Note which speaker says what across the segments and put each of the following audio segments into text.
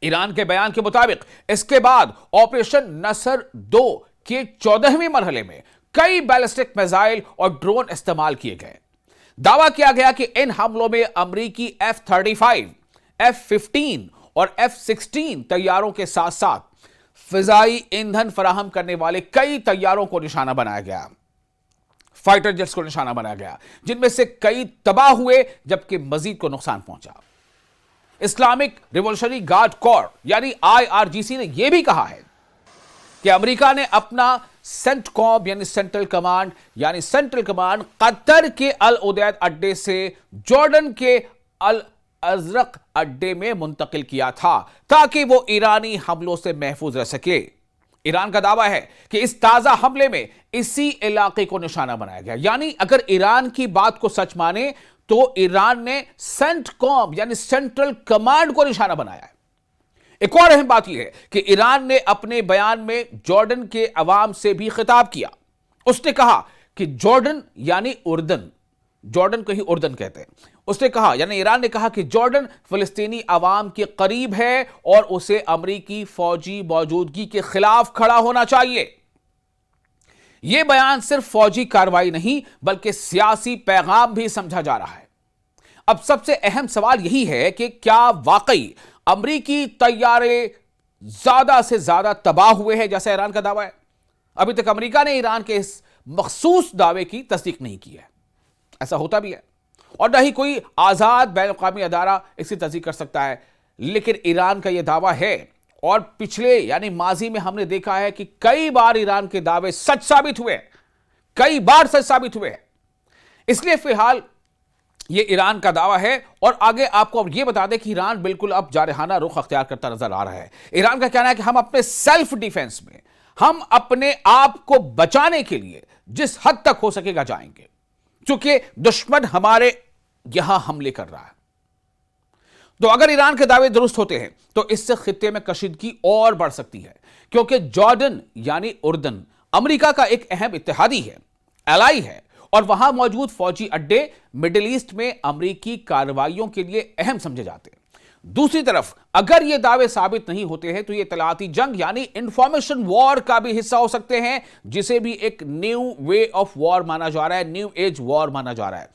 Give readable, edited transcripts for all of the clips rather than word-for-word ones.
Speaker 1: Iran के बयान के मुताबिक इसके बाद ऑपरेशन नसर 2 के 14वें मरहले में कई बैलिस्टिक मिसाइल और ड्रोन इस्तेमाल किए गए। दावा किया गया कि इन हमलों में अमेरिकी F-35, F-15 और F-16 तैयारों के साथ साथ फिजाई ईंधन फराहम करने वाले कई तैयारों को निशाना बनाया गया, फाइटर जेट्स को निशाना बनाया गया, जिनमें से कई तबाह हुए जबकि मजीद को नुकसान पहुंचा। इस्लामिक रिवॉल्यूशनरी गार्ड कोर यानी IRGC ने यह भी कहा है कि अमेरिका ने अपना सेंटकॉम यानी सेंट्रल कमांड कतर के अल उदैद अड्डे से जॉर्डन के अल अजरक अड्डे में मुंतकिल किया था ताकि वो ईरानी हमलों से महफूज रह सके। ईरान का दावा है कि इस ताजा हमले में इसी इलाके को निशाना बनाया गया। यानी अगर ईरान की बात को सच माने तो ईरान ने सेंटकॉम यानी सेंट्रल कमांड को निशाना बनाया है। एक और अहम बात यह है कि ईरान ने अपने बयान में जॉर्डन के अवाम से भी खिताब किया। उसने कहा कि जॉर्डन यानी उर्दन, जॉर्डन को ही उर्दन कहते हैं, उसने कहा यानी ईरान ने कहा कि जॉर्डन फिलिस्तीनी अवाम के करीब है और उसे अमेरिकी फौजी मौजूदगी के खिलाफ खड़ा होना चाहिए। यह बयान सिर्फ फौजी कार्रवाई नहीं बल्कि सियासी पैगाम भी समझा जा रहा है। अब सबसे अहम सवाल यही है कि क्या वाकई अमेरिकी तैयारे ज्यादा से ज्यादा तबाह हुए हैं जैसा ईरान का दावा है? अभी तक अमेरिका ने ईरान के इस मखसूस दावे की तस्दीक नहीं की है। ऐसा होता भी है और न ही कोई आजाद बैनुल-अक़वामी अदारा इसकी तस्दीक कर सकता है, लेकिन ईरान का यह दावा है और पिछले यानी माजी में हमने देखा है कि कई बार ईरान के दावे सच साबित हुए, कई बार सच साबित हुए। इसलिए फिलहाल यह ईरान का दावा है और आगे आपको अब यह बता दें कि ईरान बिल्कुल अब जारहाना रुख अख्तियार करता नजर आ रहा है। ईरान का कहना है कि हम अपने सेल्फ डिफेंस में, हम अपने आप को बचाने के लिए जिस हद तक हो सकेगा जाएंगे, क्योंकि दुश्मन हमारे यहां हमले कर रहा है। तो अगर ईरान के दावे दुरुस्त होते हैं तो इससे खित्ते में कशीदगी और बढ़ सकती है, क्योंकि जॉर्डन यानी उर्दन अमेरिका का एक अहम इत्तेहादी है, एलाई है, और वहां मौजूद फौजी अड्डे मिडिल ईस्ट में अमेरिकी कार्रवाइयों के लिए अहम समझे जाते हैं। दूसरी तरफ अगर ये दावे साबित नहीं होते हैं तो ये इत्तलाती जंग यानी इंफॉर्मेशन वॉर का भी हिस्सा हो सकते हैं, जिसे भी एक न्यू वे ऑफ वॉर माना जा रहा है, न्यू एज वॉर माना जा रहा है।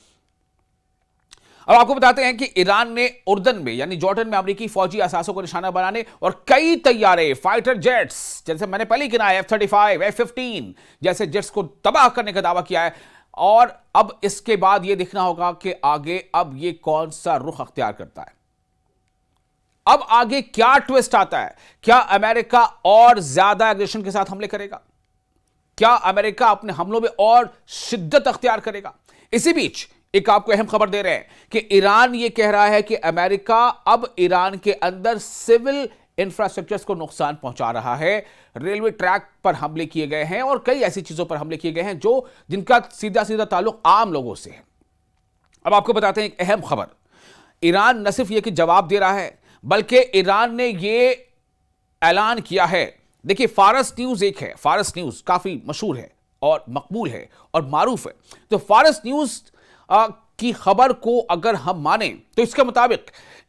Speaker 1: अब आपको बताते हैं कि ईरान ने उर्दन में यानी जॉर्डन में अमेरिकी फौजी असासों को निशाना बनाने और कई तैयारे फाइटर जेट्स, जैसे मैंने पहले ही गिनाया, F-35, F-15 जैसे जेट्स को तबाह करने का दावा किया है। और अब इसके बाद यह देखना होगा कि आगे अब यह कौन सा रुख अख्तियार करता है, अब आगे क्या ट्विस्ट आता है। क्या अमेरिका और ज्यादा एग्रेशन के साथ हमले करेगा? क्या अमेरिका अपने हमलों में और शिद्दत अख्तियार करेगा? इसी बीच एक आपको अहम खबर दे रहे हैं कि ईरान यह कह रहा है कि अमेरिका अब ईरान के अंदर सिविल इंफ्रास्ट्रक्चर्स को नुकसान पहुंचा रहा है। रेलवे ट्रैक पर हमले किए गए हैं और कई ऐसी चीजों पर हमले किए गए हैं जो जिनका सीधा सीधा ताल्लुक आम लोगों से है। अब आपको बताते हैं एक अहम खबर, ईरान न सिर्फ यह कि जवाब दे रहा है बल्कि ईरान ने यह ऐलान किया है। देखिए, फारस न्यूज एक है, फारस न्यूज काफी मशहूर है और मकबूल है और मारूफ है। तो फारस न्यूज की खबर को अगर हम माने तो इसके मुताबिक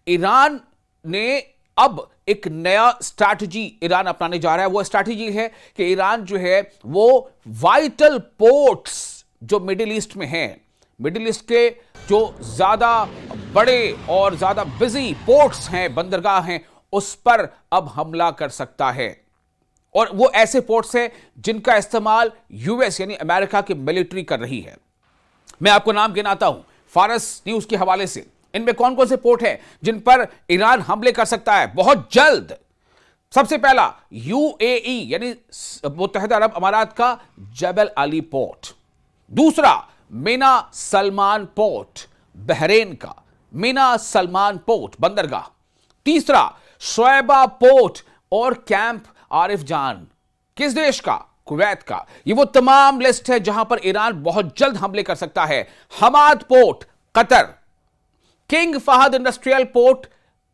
Speaker 1: ईरान ने अब एक नया स्ट्रैटेजी ईरान अपनाने जा रहा है। वो स्ट्रैटेजी है कि ईरान जो है वो वाइटल पोर्ट्स जो मिडिल ईस्ट में हैं, मिडिल ईस्ट के जो ज्यादा बड़े और ज्यादा बिजी पोर्ट्स हैं, बंदरगाह हैं, उस पर अब हमला कर सकता है। और वो ऐसे पोर्ट्स हैं जिनका इस्तेमाल यूएस यानी अमेरिका की मिलिट्री कर रही है। मैं आपको नाम गिनाता हूं फारस न्यूज के हवाले से, इनमें कौन कौन से पोर्ट हैं जिन पर ईरान हमले कर सकता है बहुत जल्द। सबसे पहला यूएई यानी मुत्तहिदा अरब अमारात का जबल अली पोर्ट, दूसरा मीना सलमान पोर्ट बहरेन का मीना सलमान पोर्ट बंदरगाह, तीसरा शोएबा पोर्ट और कैंप आरिफ जान किस देश का? कुवैत का। ये वो तमाम लिस्ट है जहां पर ईरान बहुत जल्द हमले कर सकता है। Hamad port Qatar, King Fahd industrial port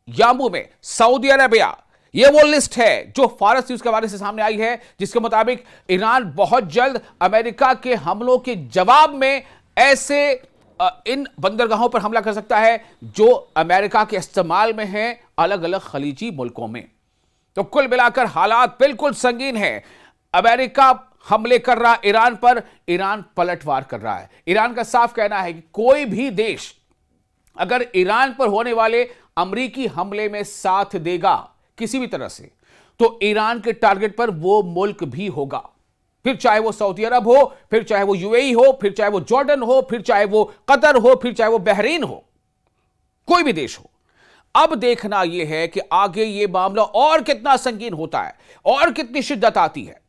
Speaker 1: Yanbu में सऊदी अरेबिया। यह वो लिस्ट है जो फारस न्यूज के हवाले से सामने आई है, जिसके मुताबिक ईरान बहुत जल्द अमेरिका के हमलों के जवाब में ऐसे इन बंदरगाहों पर हमला कर सकता है जो अमेरिका के इस्तेमाल में है अलग अलग खलीजी मुल्कों में। तो कुल मिलाकर हालात बिल्कुल संगीन है। अमेरिका हमले कर रहा ईरान पर, ईरान पलटवार कर रहा है। ईरान का साफ कहना है कि कोई भी देश अगर ईरान पर होने वाले अमेरिकी हमले में साथ देगा किसी भी तरह से, तो ईरान के टारगेट पर वो मुल्क भी होगा। फिर चाहे वो सऊदी अरब हो, फिर चाहे वो यूएई हो, फिर चाहे वो जॉर्डन हो, फिर चाहे वो कतर हो, फिर चाहे वो बहरीन हो, कोई भी देश हो। अब देखना यह है कि आगे ये मामला और कितना संगीन होता है और कितनी शिद्दत आती है।